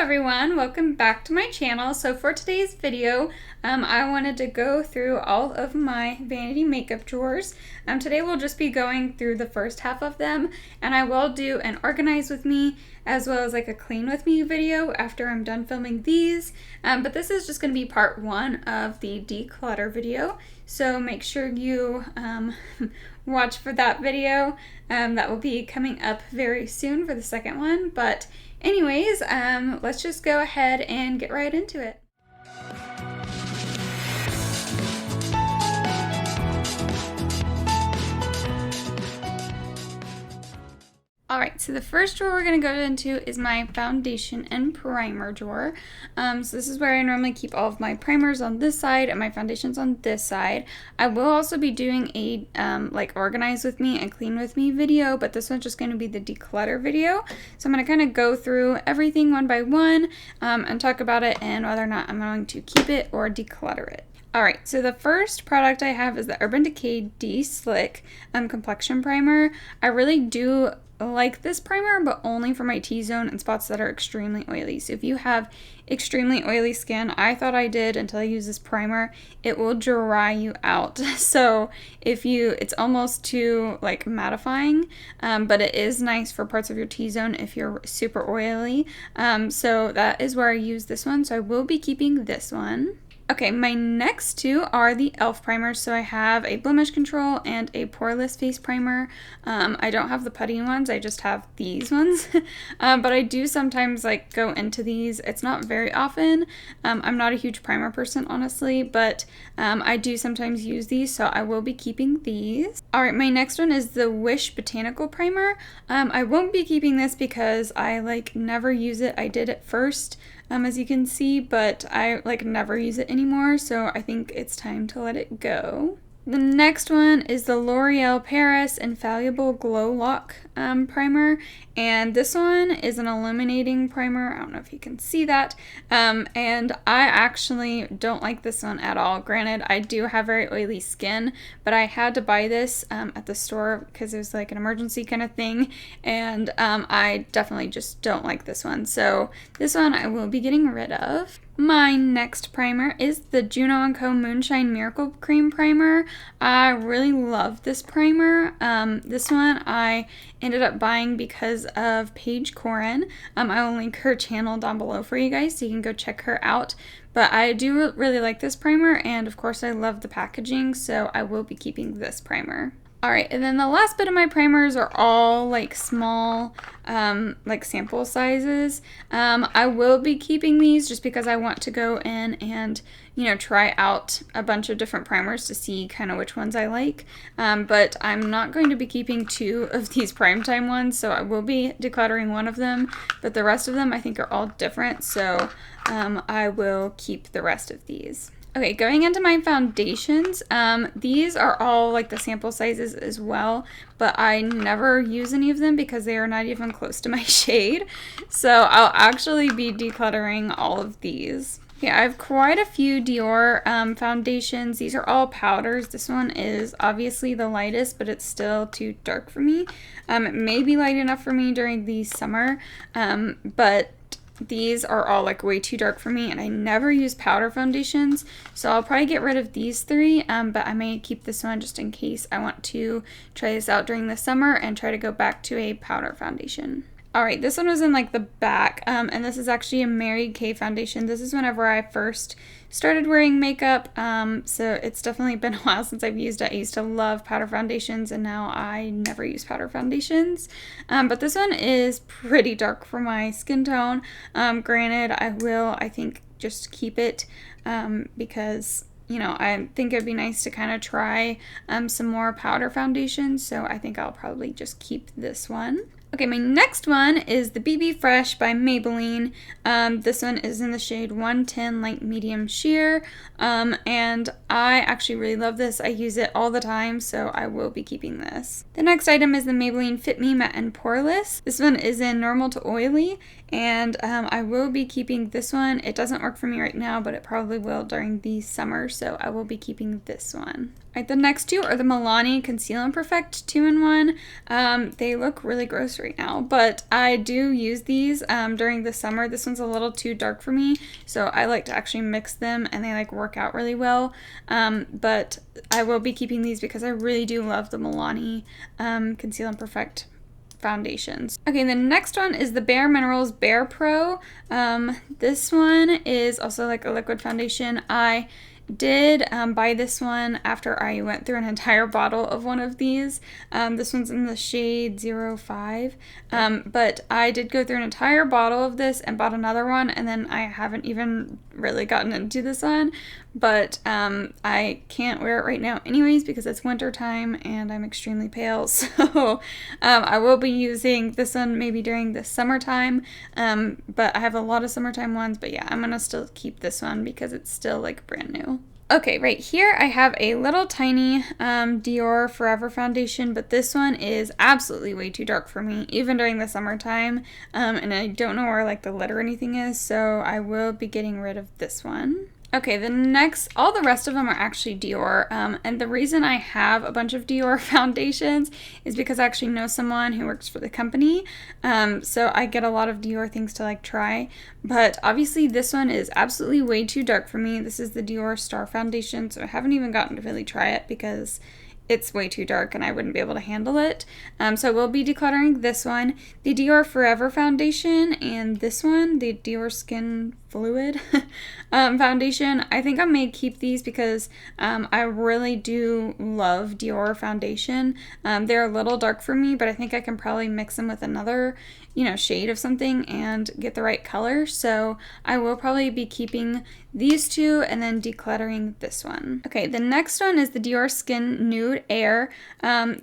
everyone, welcome back to my channel. So for today's video, I wanted to go through all of my vanity makeup drawers. Today we'll just be going through the first half of them, and I will do an organize with me as well as like a clean with me video after I'm done filming these. But this is just going to be part one of the declutter video. So make sure you watch for that video. That will be coming up very soon for the second one. But anyways, let's just go ahead and get right into it. Alright, so the first drawer we're going to go into is my foundation and primer drawer. So this is where I normally keep all of my primers on this side and my foundations on this side. I will also be doing a like organize with me and clean with me video, but this one's just going to be the declutter video. So I'm going to kind of go through everything one by one and talk about it and whether or not I'm going to keep it or declutter it. Alright, so the first product I have is the Urban Decay De-Slick Complexion Primer. I really do like this primer, but only for my T-zone and spots that are extremely oily. So if you have extremely oily skin, I thought I did until I use this primer, it will dry you out. So it's almost too like mattifying, but it is nice for parts of your T-zone if you're super oily. So that is where I use this one. So I will be keeping this one. Okay, my next two are the e.l.f. primers. So I have a blemish control and a poreless face primer. I don't have the putty ones, I just have these ones. But I do sometimes like go into these. It's not very often. I'm not a huge primer person, honestly, but I do sometimes use these, so I will be keeping these. Alright, my next one is the Wish Botanical Primer. I won't be keeping this because I like never use it. I did it first, as you can see, but I like never use it anymore, so I think it's time to let it go. The next one is the L'Oreal Paris Infallible Glow Lock primer, and this one is an illuminating primer. I don't know if you can see that, and I actually don't like this one at all. Granted, I do have very oily skin, but I had to buy this at the store because it was like an emergency kind of thing, and I definitely just don't like this one. So this one I will be getting rid of. My next primer is the Juno & Co. Moonshine Miracle Cream Primer. I really love this primer. This one I ended up buying because of Paige Corin. I will link her channel down below for you guys so you can go check her out. But I do really like this primer, and of course I love the packaging, so I will be keeping this primer. Alright, and then the last bit of my primers are all like small, like sample sizes. I will be keeping these just because I want to go in and, you know, try out a bunch of different primers to see kind of which ones I like. But I'm not going to be keeping two of these primetime ones, so I will be decluttering one of them, but the rest of them I think are all different, so I will keep the rest of these. Okay, going into my foundations, these are all like the sample sizes as well, but I never use any of them because they are not even close to my shade. So I'll actually be decluttering all of these. Okay, I have quite a few Dior foundations. These are all powders. This one is obviously the lightest, but it's still too dark for me. It may be light enough for me during the summer, but these are all like way too dark for me, and I never use powder foundations, so I'll probably get rid of these three, but I may keep this one just in case I want to try this out during the summer and try to go back to a powder foundation. Alright, this one was in like the back, and this is actually a Mary Kay foundation. This is whenever I first started wearing makeup, so it's definitely been a while since I've used it. I used to love powder foundations, and now I never use powder foundations. But this one is pretty dark for my skin tone. Granted, I think, just keep it because, you know, I think it'd be nice to kind of try some more powder foundations, so I think I'll probably just keep this one. Okay, my next one is the BB Fresh by Maybelline. This one is in the shade 110 Light Medium Sheer, and I actually really love this. I use it all the time, so I will be keeping this. The next item is the Maybelline Fit Me Matte and Poreless. This one is in Normal to Oily, And I will be keeping this one. It doesn't work for me right now, but it probably will during the summer, so I will be keeping this one. All right, the next two are the Milani Conceal and Perfect 2-in-1. They look really gross right now, but I do use these during the summer. This one's a little too dark for me, so I like to actually mix them, and they like work out really well. But I will be keeping these because I really do love the Milani Conceal and Perfect foundations. Okay, the next one is the Bare Minerals Bare Pro. This one is also like a liquid foundation. I did buy this one after I went through an entire bottle of one of these. This one's in the shade 05, but I did go through an entire bottle of this and bought another one, and then I haven't even really gotten into this one, but I can't wear it right now anyways because it's winter time and I'm extremely pale, so I will be using this one maybe during the summertime, but I have a lot of summertime ones, but yeah, I'm gonna still keep this one because it's still like brand new. Okay, right here I have a little tiny Dior Forever foundation, but this one is absolutely way too dark for me, even during the summertime, and I don't know where like the lid or anything is, so I will be getting rid of this one. Okay, all the rest of them are actually Dior, and the reason I have a bunch of Dior foundations is because I actually know someone who works for the company, so I get a lot of Dior things to like try, but obviously this one is absolutely way too dark for me. This is the Dior Star Foundation, so I haven't even gotten to really try it because it's way too dark and I wouldn't be able to handle it. So we'll be decluttering this one, the Dior Forever foundation, and this one, the Dior Skin Fluid foundation. I think I may keep these because I really do love Dior foundation. They're a little dark for me, but I think I can probably mix them with another, shade of something and get the right color. So I will probably be keeping these two and then decluttering this one. Okay, the next one is the Dior Skin Nude Air.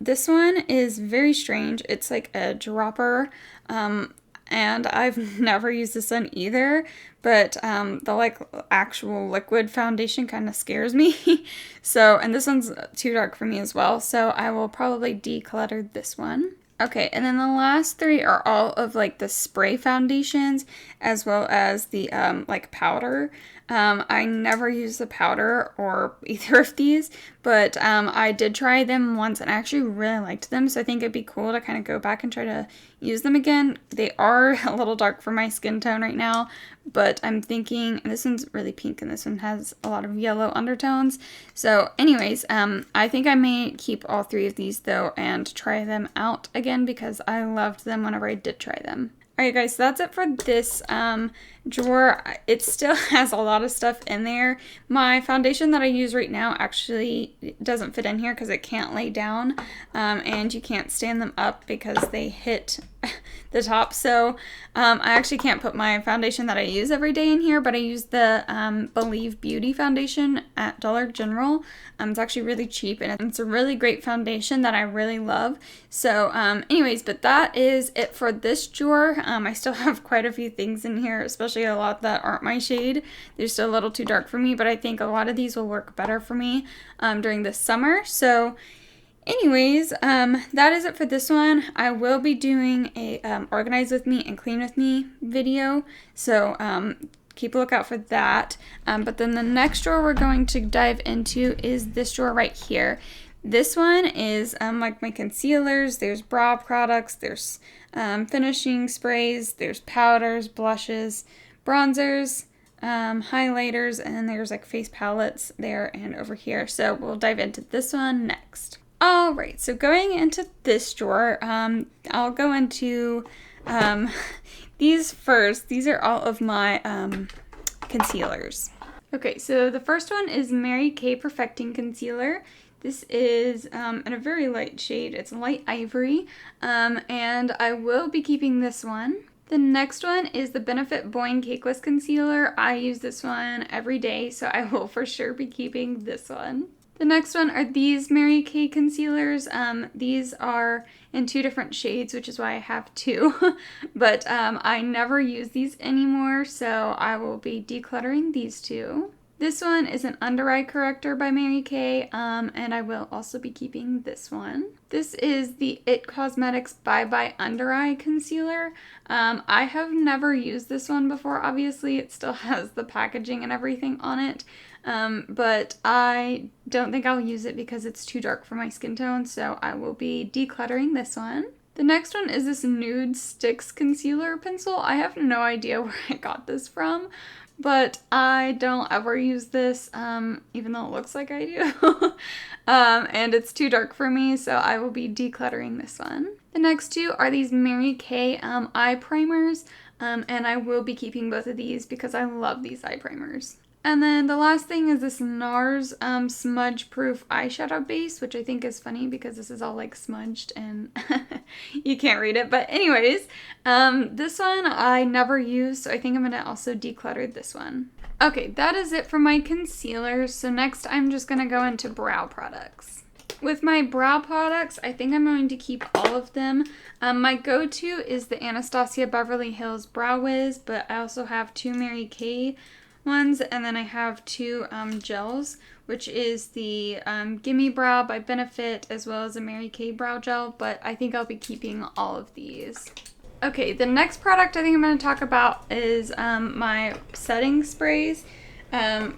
This one is very strange. It's like a dropper, and I've never used this one either, but the like actual liquid foundation kind of scares me. So, and this one's too dark for me as well, so I will probably declutter this one. Okay, and then the last three are all of like the spray foundations as well as the like powder. I never use the powder or either of these, but I did try them once and I actually really liked them, so I think it'd be cool to kind of go back and try to use them again. They are a little dark for my skin tone right now, but I'm thinking, and this one's really pink and this one has a lot of yellow undertones. So anyways, I think I may keep all three of these though and try them out again because I loved them whenever I did try them. Alright guys, so that's it for this drawer. It still has a lot of stuff in there. My foundation that I use right now actually doesn't fit in here because it can't lay down, and you can't stand them up because they hit the top. So I actually can't put my foundation that I use every day in here, but I use the Believe Beauty foundation at Dollar General. It's actually really cheap and it's a really great foundation that I really love. So anyways, but that is it for this drawer. I still have quite a few things in here, especially a lot that aren't my shade. They're still a little too dark for me, but I think a lot of these will work better for me during the summer. So anyways, that is it for this one. I will be doing a organize with me and clean with me video, so keep a lookout for that. But then the next drawer we're going to dive into is this drawer right here. This one is like my concealers. There's brow products, there's finishing sprays, there's powders, blushes, bronzers, highlighters, and then there's like face palettes there and over here. So we'll dive into this one next. Alright, so going into this drawer, I'll go into these first. These are all of my concealers. Okay, so the first one is Mary Kay Perfecting Concealer. This is in a very light shade. It's light ivory, and I will be keeping this one. The next one is the Benefit Boing Cakeless Concealer. I use this one every day, so I will for sure be keeping this one. The next one are these Mary Kay concealers. These are in two different shades, which is why I have two, but I never use these anymore, so I will be decluttering these two. This one is an under eye corrector by Mary Kay, and I will also be keeping this one. This is the It Cosmetics Bye Bye Under Eye Concealer. I have never used this one before, obviously. It still has the packaging and everything on it, but I don't think I'll use it because it's too dark for my skin tone, so I will be decluttering this one. The next one is this Nude Sticks Concealer Pencil. I have no idea where I got this from, but I don't ever use this, even though it looks like I do. And it's too dark for me, so I will be decluttering this one. The next two are these Mary Kay eye primers, and I will be keeping both of these because I love these eye primers. And then the last thing is this NARS smudge proof eyeshadow base, which I think is funny because this is all like smudged and you can't read it. But anyways, this one I never use, so I think I'm going to also declutter this one. Okay, that is it for my concealers. So next I'm just going to go into brow products. With my brow products, I think I'm going to keep all of them. My go-to is the Anastasia Beverly Hills Brow Wiz, but I also have two Mary Kay ones, and then I have two gels, which is the Gimme Brow by Benefit as well as a Mary Kay brow gel, but I think I'll be keeping all of these. Okay, the next product I think I'm going to talk about is my setting sprays,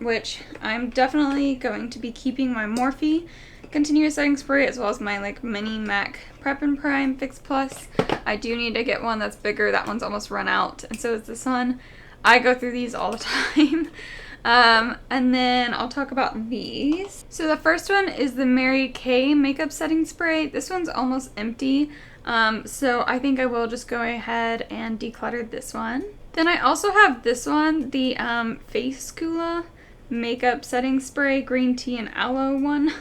which I'm definitely going to be keeping my Morphe Continuous Setting Spray as well as my like mini MAC Prep and Prime Fix Plus. I do need to get one that's bigger. That one's almost run out, and so is this one. I go through these all the time. And then I'll talk about these. So the first one is the Mary Kay Makeup Setting Spray. This one's almost empty, so I think I will just go ahead and declutter this one. Then I also have this one, the Face Coola Makeup Setting Spray Green Tea and Aloe one.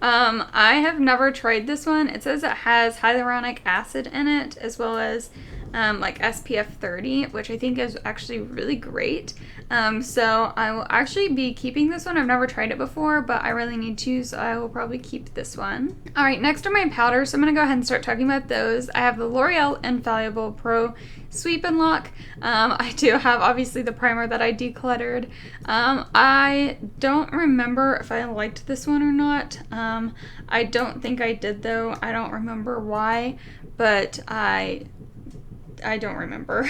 I have never tried this one. It says it has hyaluronic acid in it as well as like SPF 30, which I think is actually really great. So I will actually be keeping this one. I've never tried it before, but I really need to, so I will probably keep this one. All right, next are my powders, so I'm gonna go ahead and start talking about those. I have the L'Oreal Infallible Pro Sweep and Lock. I do have obviously the primer that I decluttered. I don't remember if I liked this one or not. I don't think I did though. I don't remember why, but I don't remember.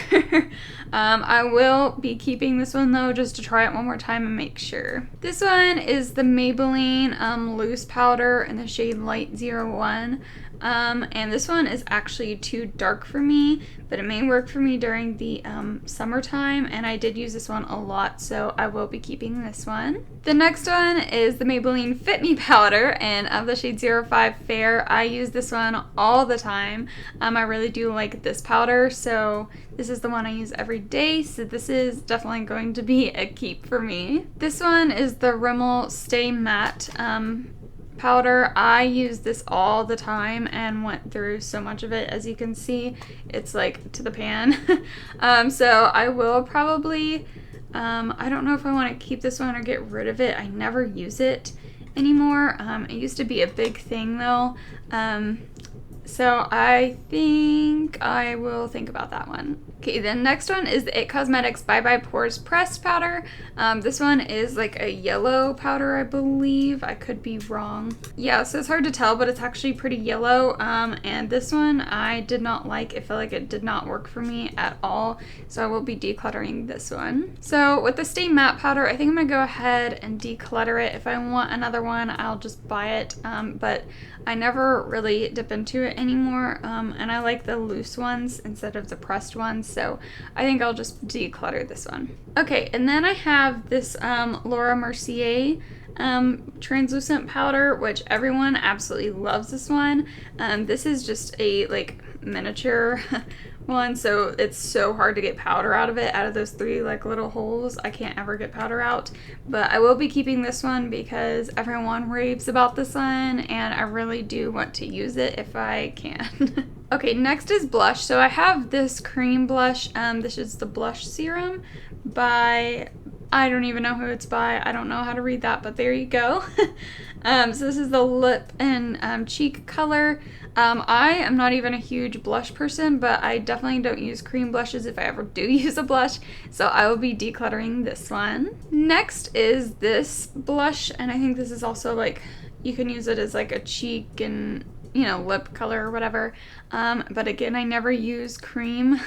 I will be keeping this one though, just to try it one more time and make sure. This one is the Maybelline loose powder in the shade Light 01. And this one is actually too dark for me, but it may work for me during the summertime, and I did use this one a lot, so I will be keeping this one. The next one is the Maybelline Fit Me powder, and of the shade 05 Fair. I use this one all the time. I really do like this powder, so this is the one I use every day, so this is definitely going to be a keep for me. This one is the Rimmel Stay Matte powder. I use this all the time and went through so much of it. As you can see, it's like to the pan. So I will probably, I don't know if I want to keep this one or get rid of it. I never use it anymore. It used to be a big thing though. So I think I will think about that one. Okay, the next one is the It Cosmetics Bye Bye Pores Pressed Powder. This one is like a yellow powder, I believe. I could be wrong. Yeah, so it's hard to tell, but it's actually pretty yellow. And this one I did not like. It felt like it did not work for me at all. So I will be decluttering this one. So with the Stay Matte powder, I think I'm gonna go ahead and declutter it. If I want another one, I'll just buy it. But I never really dip into it anymore. And I like the loose ones instead of the pressed ones. So I think I'll just declutter this one. Okay, and then I have this Laura Mercier translucent powder, which everyone absolutely loves this one. This is just a like miniature one, so it's so hard to get powder out of it, out of those three like little holes. I can't ever get powder out, but I will be keeping this one because everyone raves about this one and I really do want to use it if I can. Okay, next is blush. So I have this cream blush. This is the Blush Serum by I don't even know who it's by. I don't know how to read that, but there you go. So this is the lip and cheek color. I am not even a huge blush person, but I definitely don't use cream blushes if I ever do use a blush. So I will be decluttering this one. Next is this blush, and I think this is also like, you can use it as like a cheek and, you know, lip color or whatever. But again, I never use cream.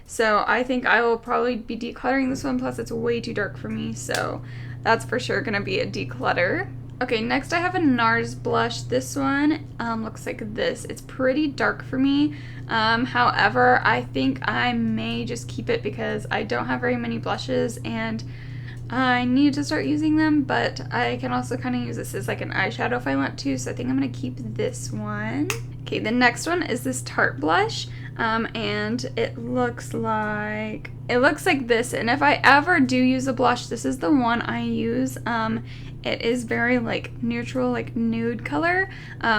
So I think I will probably be decluttering this one, plus it's way too dark for me, so that's for sure gonna be a declutter. Okay, next I have a NARS blush. This one looks like this. It's pretty dark for me. However, I think I may just keep it because I don't have very many blushes and I need to start using them, but I can also kind of use this as like an eyeshadow if I want to, so I think I'm gonna keep this one. Okay, the next one is this Tarte blush, and it looks like this, and if I ever do use a blush, this is the one I use. It is very like neutral, like nude color,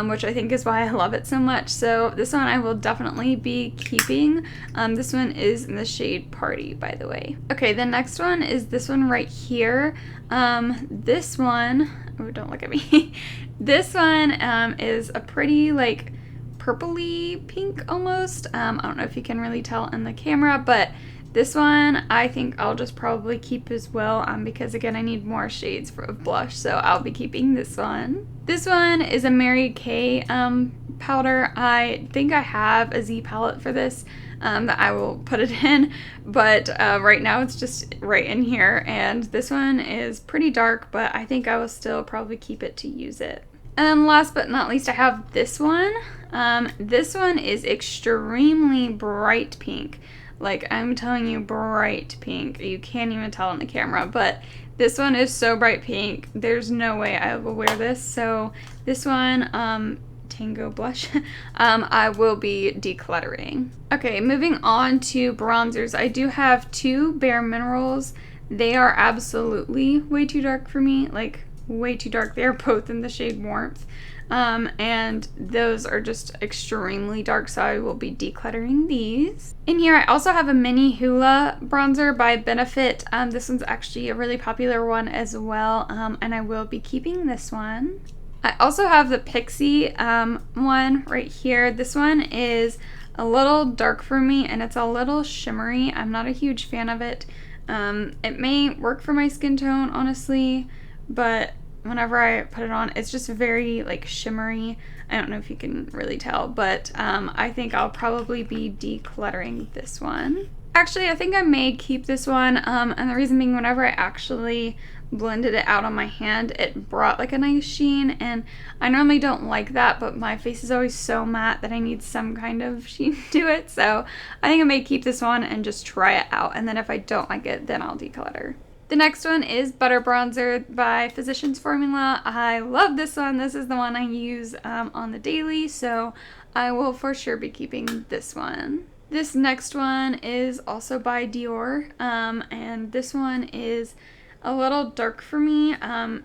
which I think is why I love it so much. So this one I will definitely be keeping. This one is in the shade Party, by the way. Okay, the next one is this one right here. This one, oh, don't look at me. This one is a pretty like purpley pink almost. I don't know if you can really tell in the camera, but this one I think I'll just probably keep as well, because again I need more shades of blush, so I'll be keeping this one. This one is a Mary Kay powder. I think I have a Z palette for this that I will put it in, but right now it's just right in here, and this one is pretty dark, but I think I will still probably keep it to use it. And then last but not least, I have this one. This one is extremely bright pink. Like, I'm telling you, bright pink. You can't even tell on the camera, but this one is so bright pink. There's no way I will wear this. So this one, Tango blush, I will be decluttering. Okay, moving on to bronzers. I do have two Bare Minerals. They are absolutely way too dark for me. Like, way too dark. They're both in the shade Warmth. And those are just extremely dark, so I will be decluttering these. In here I also have a mini Hoola bronzer by Benefit. This one's actually a really popular one as well, and I will be keeping this one. I also have the Pixie one right here. This one is a little dark for me and it's a little shimmery. I'm not a huge fan of it. It may work for my skin tone, honestly, but whenever I put it on, it's just very like shimmery. I don't know if you can really tell, but I think I'll probably be decluttering this one. Actually, I think I may keep this one, and the reason being, whenever I actually blended it out on my hand, it brought like a nice sheen, and I normally don't like that, but my face is always so matte that I need some kind of sheen to it, so I think I may keep this one and just try it out, and then if I don't like it, then I'll declutter. The next one is Butter Bronzer by Physicians Formula. I love this one. This is the one I use on the daily, so I will for sure be keeping this one. This next one is also by Dior, and this one is a little dark for me.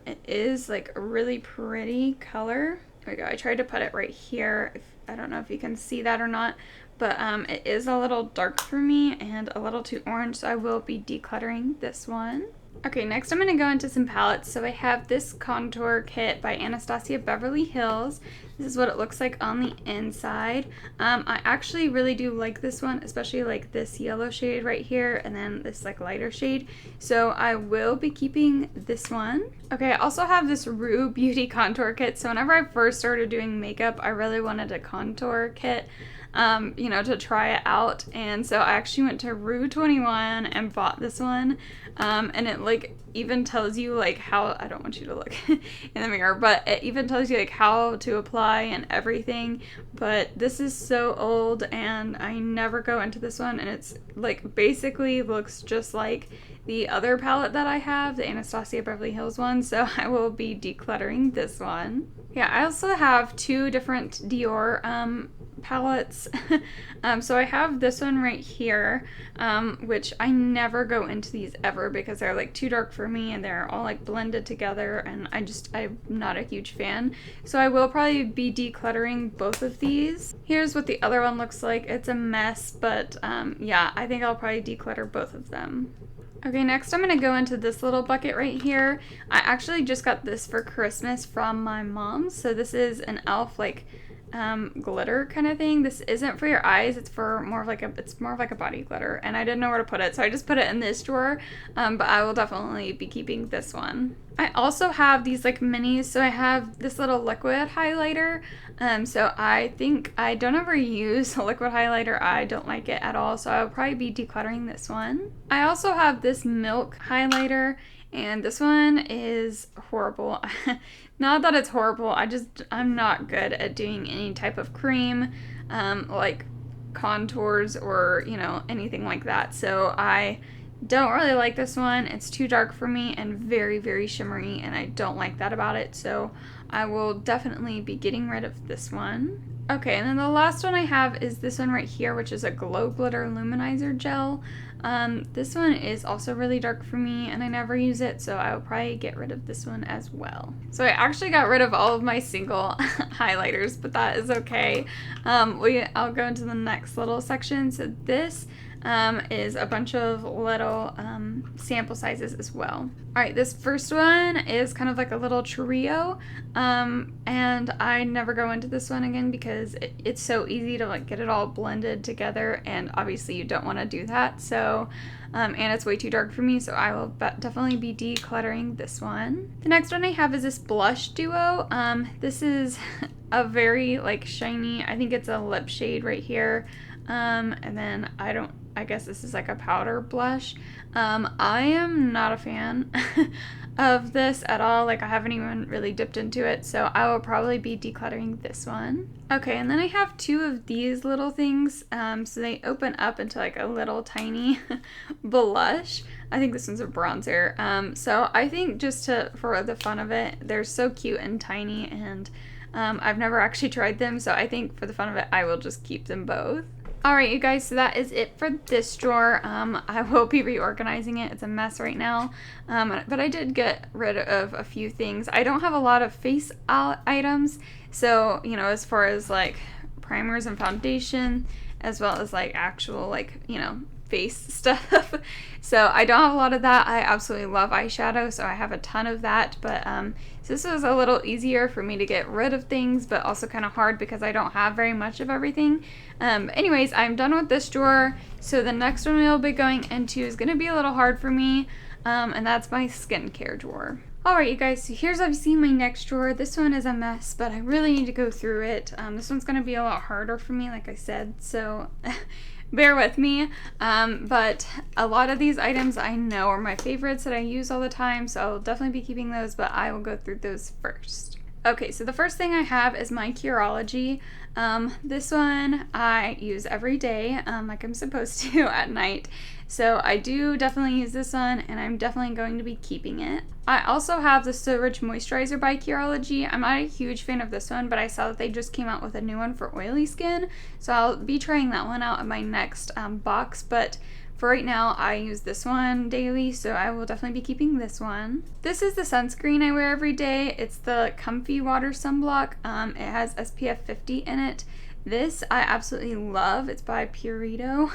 It is like a really pretty color. There we go. I tried to put it right here. I don't know if you can see that or not, but it is a little dark for me and a little too orange, so I will be decluttering this one. Okay, next I'm going to go into some palettes. So I have this contour kit by Anastasia Beverly Hills. This is what it looks like on the inside. I actually really do like this one, especially like this yellow shade right here and then this like lighter shade. So I will be keeping this one. Okay, I also have this Rue Beauty contour kit. So whenever I first started doing makeup, I really wanted a contour kit, you know, to try it out. And so I actually went to Rue 21 and bought this one. And it like even tells you like how, I don't want you to look in the mirror, but it even tells you like how to apply and everything. But this is so old and I never go into this one, and it's like basically looks just like the other palette that I have, the Anastasia Beverly Hills one, so I will be decluttering this one. Yeah, I also have two different Dior palettes. So I have this one right here, which I never go into these ever because they're like too dark for me and they're all like blended together, and I'm not a huge fan. So I will probably be decluttering both of these. Here's what the other one looks like. It's a mess, but yeah, I think I'll probably declutter both of them. Okay, next I'm going to go into this little bucket right here. I actually just got this for Christmas from my mom. So this is an e.l.f. like glitter kind of thing. This isn't for your eyes. It's for more of like a body glitter. And I didn't know where to put it, so I just put it in this drawer. But I will definitely be keeping this one. I also have these like minis. So I have this little liquid highlighter. So I think I don't ever use a liquid highlighter. I don't like it at all. So I'll probably be decluttering this one. I also have this milk highlighter, and this one is horrible. Not that it's horrible, I'm not good at doing any type of cream, like contours or, anything like that. So I don't really like this one. It's too dark for me and very, very shimmery, and I don't like that about it. So I will definitely be getting rid of this one. Okay, and then the last one I have is this one right here, which is a Glow Glitter Luminizer Gel. This one is also really dark for me, and I never use it, so I will probably get rid of this one as well. So I actually got rid of all of my single highlighters, but that is okay. I'll go into the next little section. So this is a bunch of little sample sizes as well. Alright, this first one is kind of like a little trio, and I never go into this one again because it's so easy to like get it all blended together, and obviously you don't want to do that. So and it's way too dark for me, so I will definitely be decluttering this one. The next one I have is this blush duo. This is a very like shiny, I think it's a lip shade right here, and then I guess this is like a powder blush. I am not a fan of this at all. Like, I haven't even really dipped into it, so I will probably be decluttering this one. Okay, and then I have two of these little things. So they open up into like a little tiny blush. I think this one's a bronzer. So I think just for the fun of it, they're so cute and tiny, and I've never actually tried them, so I think for the fun of it, I will just keep them both. Alright, you guys, so that is it for this drawer. I will be reorganizing it. It's a mess right now, but I did get rid of a few things. I don't have a lot of face items, so, as far as, like, primers and foundation, as well as, like, actual, like, face stuff. So I don't have a lot of that. I absolutely love eyeshadow, so I have a ton of that, but so this was a little easier for me to get rid of things, but also kind of hard because I don't have very much of everything. Anyways, I'm done with this drawer, so the next one we'll be going into is going to be a little hard for me, and that's my skincare drawer. Alright, you guys, so here's obviously my next drawer. This one is a mess, but I really need to go through it. This one's going to be a lot harder for me, like I said, so bear with me. But a lot of these items I know are my favorites that I use all the time, so I'll definitely be keeping those, but I will go through those first. Okay, so the first thing I have is my Curology. This one I use every day, like I'm supposed to at night. So I do definitely use this one, and I'm definitely going to be keeping it. I also have the So Rich Moisturizer by Curology. I'm not a huge fan of this one, but I saw that they just came out with a new one for oily skin. So I'll be trying that one out in my next box, but for right now, I use this one daily, so I will definitely be keeping this one. This is the sunscreen I wear every day. It's the Comfy Water Sunblock. It has SPF 50 in it. This I absolutely love. It's by Purito.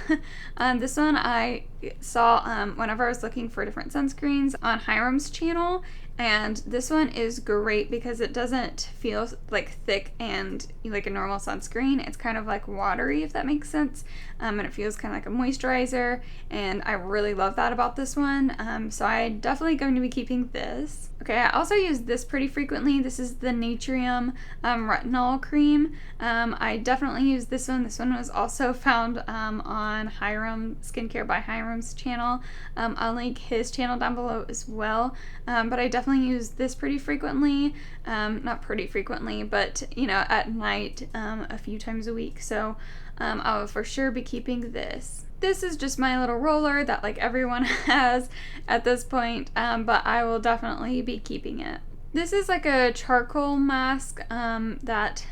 This one I saw whenever I was looking for different sunscreens on Hiram's channel, and this one is great because it doesn't feel like thick and like a normal sunscreen. It's kind of like watery, if that makes sense, and it feels kind of like a moisturizer, and I really love that about this one. So I'm definitely going to be keeping this. Okay, I also use this pretty frequently. This is the Naturium Retinol Cream. I definitely use this one. This one was also found on Hiram Skincare by Hiram's channel. I'll link his channel down below as well. But I definitely use this pretty frequently. Not pretty frequently, but at night a few times a week. So I will for sure be keeping this. This is just my little roller that like everyone has at this point, but I will definitely be keeping it. This is like a charcoal mask that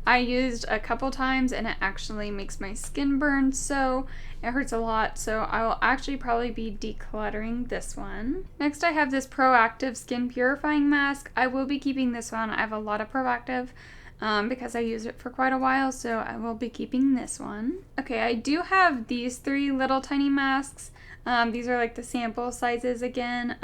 I used a couple times, and it actually makes my skin burn, so it hurts a lot, so I will actually probably be decluttering this one. Next I have this Proactive Skin Purifying Mask. I will be keeping this one. I have a lot of Proactive because I used it for quite a while, so I will be keeping this one. Okay, I do have these three little tiny masks. These are like the sample sizes again,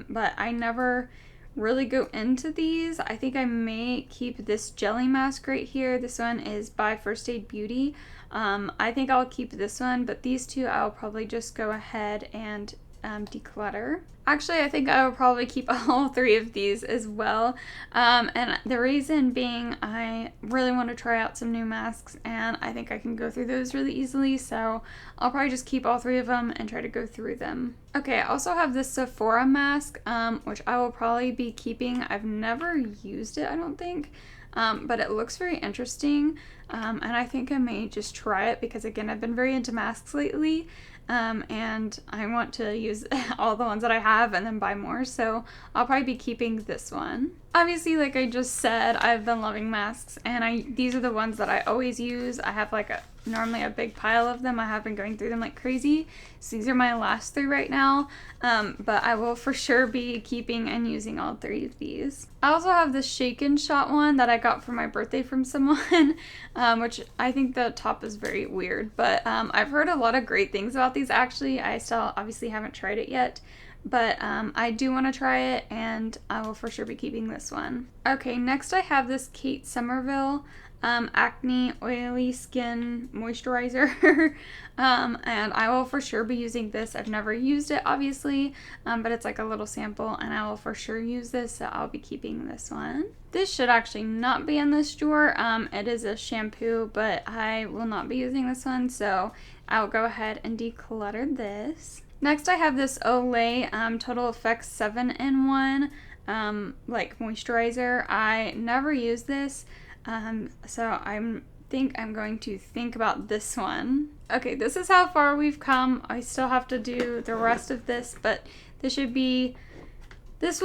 but I never really go into these. I think I may keep this jelly mask right here. This one is by First Aid Beauty. I think I'll keep this one, but these two I'll probably just go ahead and declutter. Actually, I think I will probably keep all three of these as well. And the reason being, I really want to try out some new masks, and I think I can go through those really easily. So I'll probably just keep all three of them and try to go through them. Okay, I also have this Sephora mask, which I will probably be keeping. I've never used it, I don't think. But it looks very interesting, and I think I may just try it because, again, I've been very into masks lately, and I want to use all the ones that I have and then buy more, so I'll probably be keeping this one. Obviously, like I just said, I've been loving masks, and these are the ones that I always use. I have like normally a big pile of them. I have been going through them like crazy, so these are my last three right now, but I will for sure be keeping and using all three of these. I also have this Shake and Shot one that I got for my birthday from someone, which I think the top is very weird, but I've heard a lot of great things about these actually. I still obviously haven't tried it yet, but I do want to try it, and I will for sure be keeping this one. Okay, next I have this Kate Somerville Acne Oily Skin Moisturizer, and I will for sure be using this. I've never used it, obviously, but it's like a little sample, and I will for sure use this, so I'll be keeping this one. This should actually not be in this drawer. It is a shampoo, but I will not be using this one, so I'll go ahead and declutter this. Next, I have this Olay Total Effects 7-in-1 like moisturizer. I never use this, so I think I'm going to think about this one. Okay, this is how far we've come. I still have to do the rest of this, but this will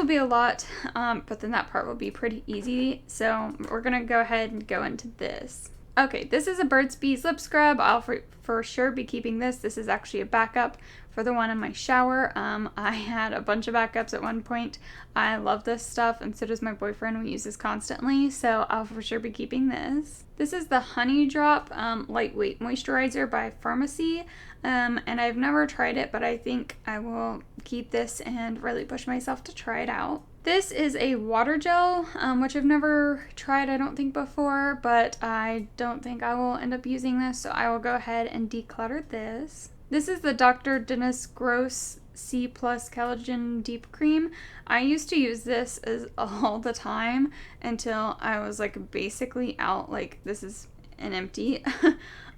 be a lot, but then that part will be pretty easy. So we're gonna go ahead and go into this. Okay, this is a Burt's Bees lip scrub. I'll for sure be keeping this. This is actually a backup for the one in my shower. I had a bunch of backups at one point. I love this stuff, and so does my boyfriend. We use this constantly, so I'll for sure be keeping this. This is the Honey Drop Lightweight Moisturizer by Pharmacy, and I've never tried it, but I think I will keep this and really push myself to try it out. This is a water gel, which I've never tried, I don't think, before, but I don't think I will end up using this, so I will go ahead and declutter this. This is the Dr. Dennis Gross C+ Collagen Deep Cream. I used to use this all the time until I was like basically out, like this is an empty,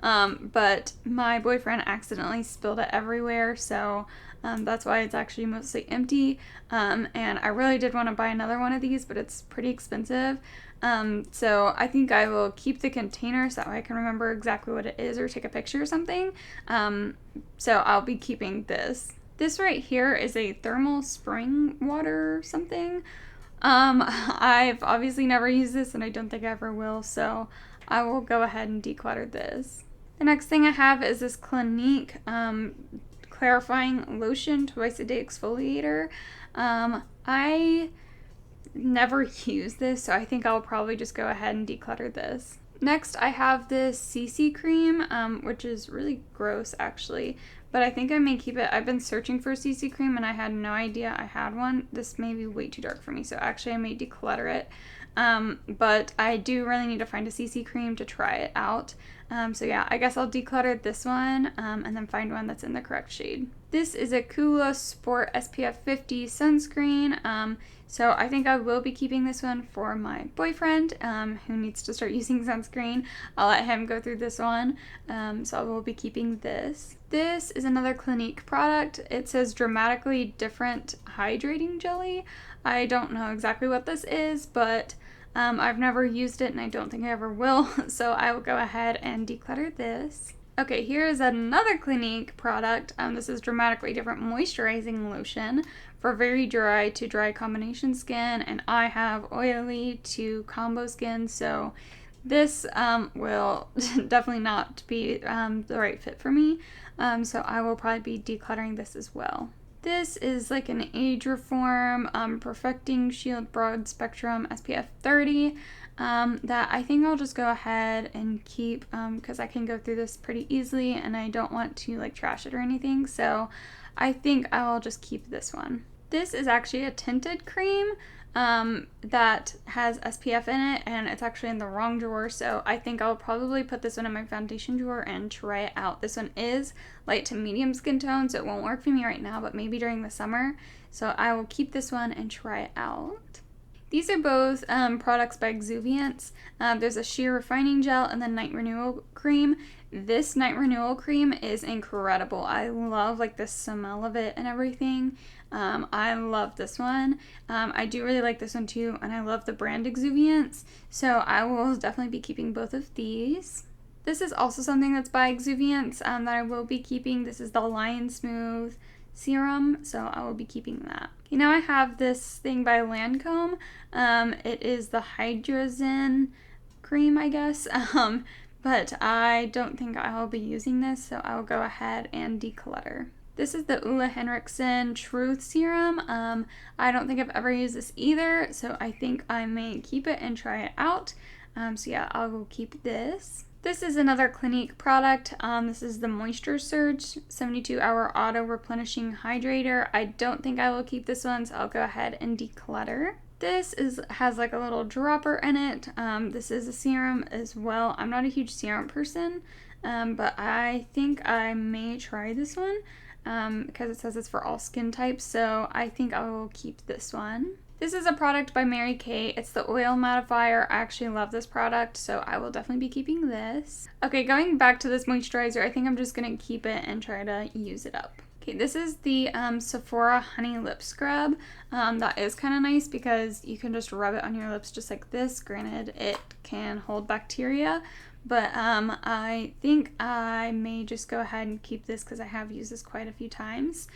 but my boyfriend accidentally spilled it everywhere, so that's why it's actually mostly empty, and I really did want to buy another one of these, but it's pretty expensive, so I think I will keep the container so that way I can remember exactly what it is or take a picture or something, so I'll be keeping this. This right here is a thermal spring water something. I've obviously never used this, and I don't think I ever will, so I will go ahead and declutter this. The next thing I have is this Clinique clarifying lotion twice a day exfoliator. I never use this, so I think I'll probably just go ahead and declutter this. Next, I have this CC cream, which is really gross actually, but I think I may keep it. I've been searching for a CC cream and I had no idea I had one. This may be way too dark for me, so actually I may declutter it. But I do really need to find a CC cream to try it out. So yeah, I guess I'll declutter this one, and then find one that's in the correct shade. This is a Kula Sport SPF 50 sunscreen. So I think I will be keeping this one for my boyfriend, who needs to start using sunscreen. I'll let him go through this one. So I will be keeping this. This is another Clinique product. It says Dramatically Different Hydrating Jelly. I don't know exactly what this is, but I've never used it and I don't think I ever will, so I will go ahead and declutter this. Okay, here is another Clinique product. This is Dramatically Different Moisturizing Lotion for very dry to dry combination skin, and I have oily to combo skin, so this will definitely not be the right fit for me, so I will probably be decluttering this as well. This is like an Age Reform Perfecting Shield Broad Spectrum SPF 30 that I think I'll just go ahead and keep because I can go through this pretty easily and I don't want to like trash it or anything. So I think I'll just keep this one. This is actually a tinted cream that has SPF in it, and it's actually in the wrong drawer, so I think I'll probably put this one in my foundation drawer and try it out. This one is light to medium skin tone, so it won't work for me right now, but maybe during the summer. So I will keep this one and try it out. These are both products by Exuviance. There's a sheer refining gel and then night renewal cream. This night renewal cream is incredible. I love like the smell of it and everything. I love this one. I do really like this one too, and I love the brand Exuviance, so I will definitely be keeping both of these. This is also something that's by Exuviance that I will be keeping. This is the Lion Smooth serum, so I will be keeping that. Okay, now I have this thing by Lancome. It is the Hydrogen cream, I guess, but I don't think I'll be using this, so I'll go ahead and declutter. This is the Ulla Henriksen Truth Serum. I don't think I've ever used this either, so I think I may keep it and try it out. So yeah, I will keep this. This is another Clinique product. This is the Moisture Surge 72-hour auto replenishing hydrator. I don't think I will keep this one, so I'll go ahead and declutter. This has like a little dropper in it. This is a serum as well. I'm not a huge serum person, but I think I may try this one because it says it's for all skin types, so I think I will keep this one. This is a product by Mary Kay. It's the oil mattifier. I actually love this product, so I will definitely be keeping this. Okay, going back to this moisturizer, I think I'm just going to keep it and try to use it up. Okay, this is the Sephora Honey Lip Scrub. That is kind of nice because you can just rub it on your lips just like this. Granted, it can hold bacteria, but I think I may just go ahead and keep this because I have used this quite a few times.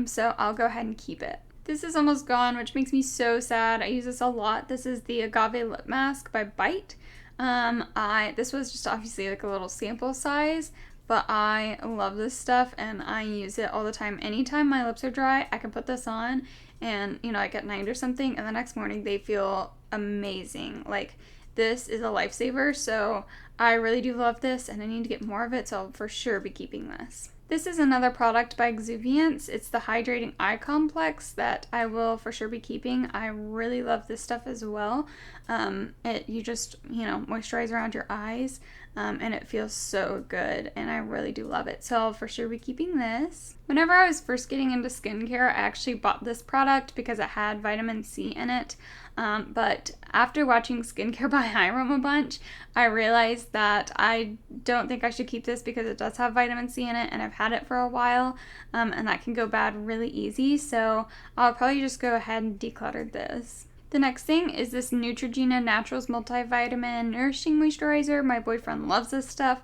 So I'll go ahead and keep it. This is almost gone, which makes me so sad. I use this a lot. This is the Agave Lip Mask by Bite. This was just obviously like a little sample size, but I love this stuff and I use it all the time. Anytime my lips are dry, I can put this on and, you know, like at night or something, and the next morning they feel amazing. Like, this is a lifesaver, so I really do love this and I need to get more of it, so I'll for sure be keeping this. This is another product by Exuviance. It's the Hydrating Eye Complex that I will for sure be keeping. I really love this stuff as well. You just, you know, moisturize around your eyes, and it feels so good, and I really do love it. So I'll for sure be keeping this. Whenever I was first getting into skincare, I actually bought this product because it had vitamin C in it. But after watching Skincare by Hiram a bunch, I realized that I don't think I should keep this because it does have vitamin C in it, and I've had it for a while, and that can go bad really easy, so I'll probably just go ahead and declutter this. The next thing is this Neutrogena Naturals Multivitamin Nourishing Moisturizer. My boyfriend loves this stuff,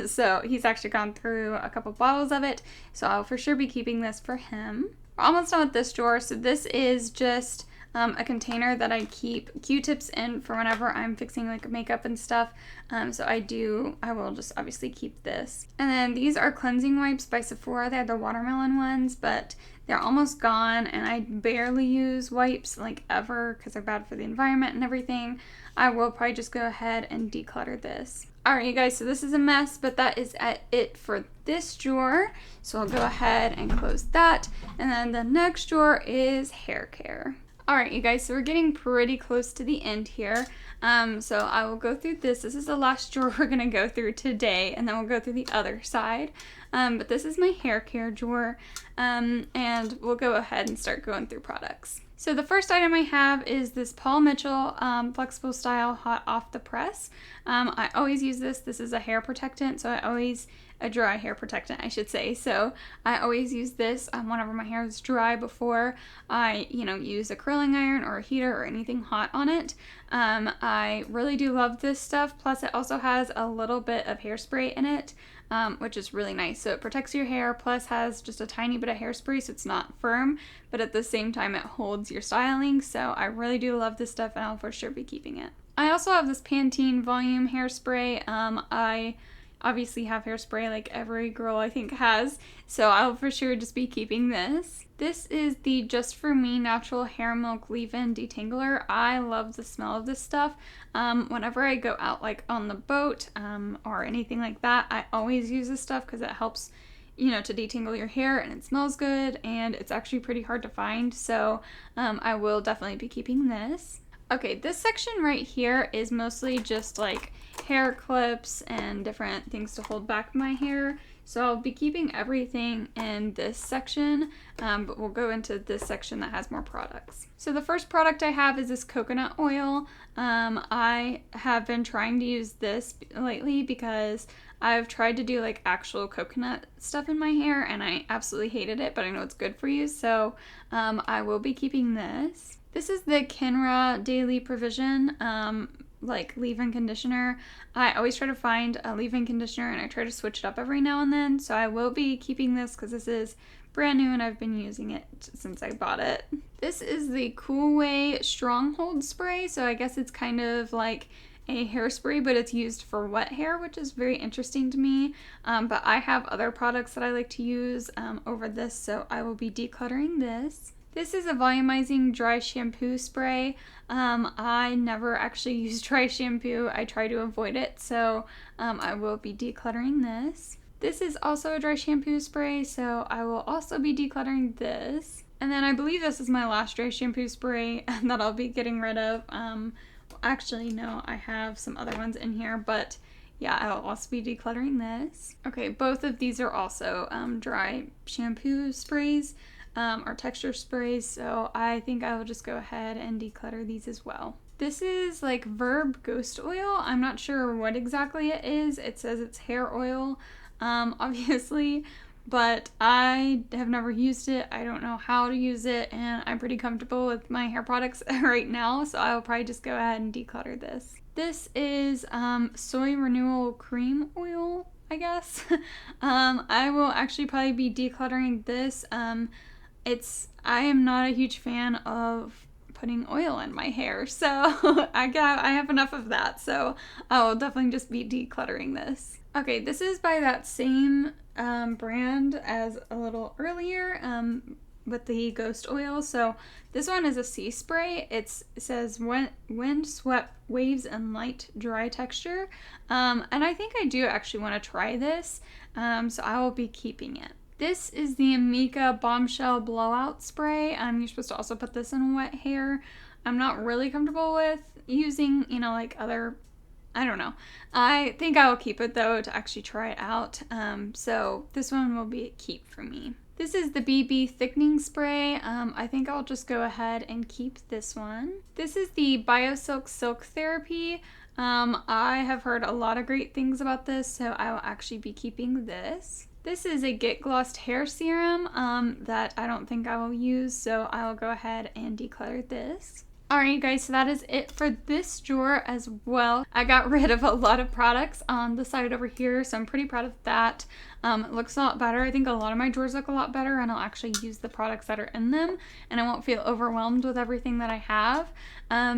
so he's actually gone through a couple bottles of it, so I'll for sure be keeping this for him. We're almost done with this drawer, so this is just a container that I keep Q-tips in for whenever I'm fixing like makeup and stuff. So I will just obviously keep this. And then these are cleansing wipes by Sephora. They have the watermelon ones, but they're almost gone and I barely use wipes like ever because they're bad for the environment and everything. I will probably just go ahead and declutter this. Alright, you guys, so this is a mess, but that is it for this drawer. So I'll go ahead and close that. And then the next drawer is hair care. Alright, you guys, so we're getting pretty close to the end here. So I will go through this. This is the last drawer we're going to go through today, and then we'll go through the other side. But this is my hair care drawer, and we'll go ahead and start going through products. So the first item I have is this Paul Mitchell Flexible Style Hot Off the Press. I always use this. This is a hair protectant, so a dry hair protectant, I should say. So I always use this whenever my hair is dry before I, use a curling iron or a heater or anything hot on it. I really do love this stuff. Plus it also has a little bit of hairspray in it, which is really nice. So it protects your hair, plus has just a tiny bit of hairspray, so it's not firm, but at the same time it holds your styling. So I really do love this stuff, and I'll for sure be keeping it. I also have this Pantene Volume Hairspray. I obviously have hairspray like every girl I think has, so I'll for sure just be keeping this. This is the Just For Me Natural Hair Milk Leave-In Detangler. I love the smell of this stuff. Whenever I go out like on the boat or anything like that, I always use this stuff because it helps, you know, to detangle your hair, and it smells good, and it's actually pretty hard to find, so I will definitely be keeping this. Okay, this section right here is mostly just like hair clips and different things to hold back my hair. So I'll be keeping everything in this section, but we'll go into this section that has more products. So the first product I have is this coconut oil. I have been trying to use this lately because I've tried to do like actual coconut stuff in my hair and I absolutely hated it, but I know it's good for you, so I will be keeping this. This is the Kenra Daily Provision like leave-in conditioner. I always try to find a leave-in conditioner and I try to switch it up every now and then, so I will be keeping this because this is brand new and I've been using it since I bought it. This is the Cool Way Stronghold Spray, so I guess it's kind of like a hairspray, but it's used for wet hair, which is very interesting to me. But I have other products that I like to use over this, so I will be decluttering this. This is a volumizing dry shampoo spray. I never actually use dry shampoo. I try to avoid it, so I will be decluttering this. This is also a dry shampoo spray, so I will also be decluttering this. And then I believe this is my last dry shampoo spray that I'll be getting rid of. Actually, no, I have some other ones in here, but yeah, I'll also be decluttering this. Okay, both of these are also dry shampoo sprays. Or texture sprays, so I think I will just go ahead and declutter these as well. This is like Verb Ghost Oil. I'm not sure what exactly it is. It says it's hair oil, obviously, but I have never used it. I don't know how to use it, and I'm pretty comfortable with my hair products right now, so I will probably just go ahead and declutter this. This is Soy Renewal Cream Oil, I guess. I will actually probably be decluttering this. I am not a huge fan of putting oil in my hair, so I have enough of that, so I will definitely just be decluttering this. Okay, this is by that same brand as a little earlier with the ghost oil. So this one is a sea spray. It says wind swept waves and light dry texture, and I think I do actually want to try this, so I will be keeping it. This is the Amika Bombshell Blowout Spray. You're supposed to also put this in wet hair. I'm not really comfortable with using, you know, like other, I don't know. I think I will keep it though to actually try it out. So this one will be a keep for me. This is the BB Thickening Spray. I think I'll just go ahead and keep this one. This is the BioSilk Silk Therapy. I have heard a lot of great things about this, so I will actually be keeping this. This is a Get Glossed Hair Serum that I don't think I will use, so I will go ahead and declutter this. Alright guys, so that is it for this drawer as well. I got rid of a lot of products on the side over here, so I'm pretty proud of that. It looks a lot better. I think a lot of my drawers look a lot better, and I'll actually use the products that are in them, and I won't feel overwhelmed with everything that I have.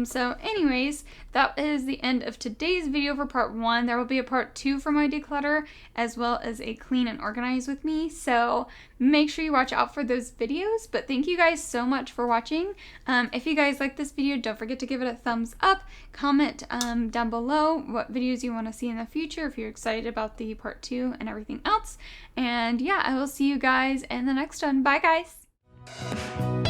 So anyways, that is the end of today's video for part 1. There will be a part 2 for my declutter, as well as a clean and organize with me, so make sure you watch out for those videos. But thank you guys so much for watching. If you guys like this video, don't forget to give it a thumbs up. Comment down below what videos you want to see in the future, if you're excited about the part 2 and everything else. And yeah, I will see you guys in the next one. Bye guys!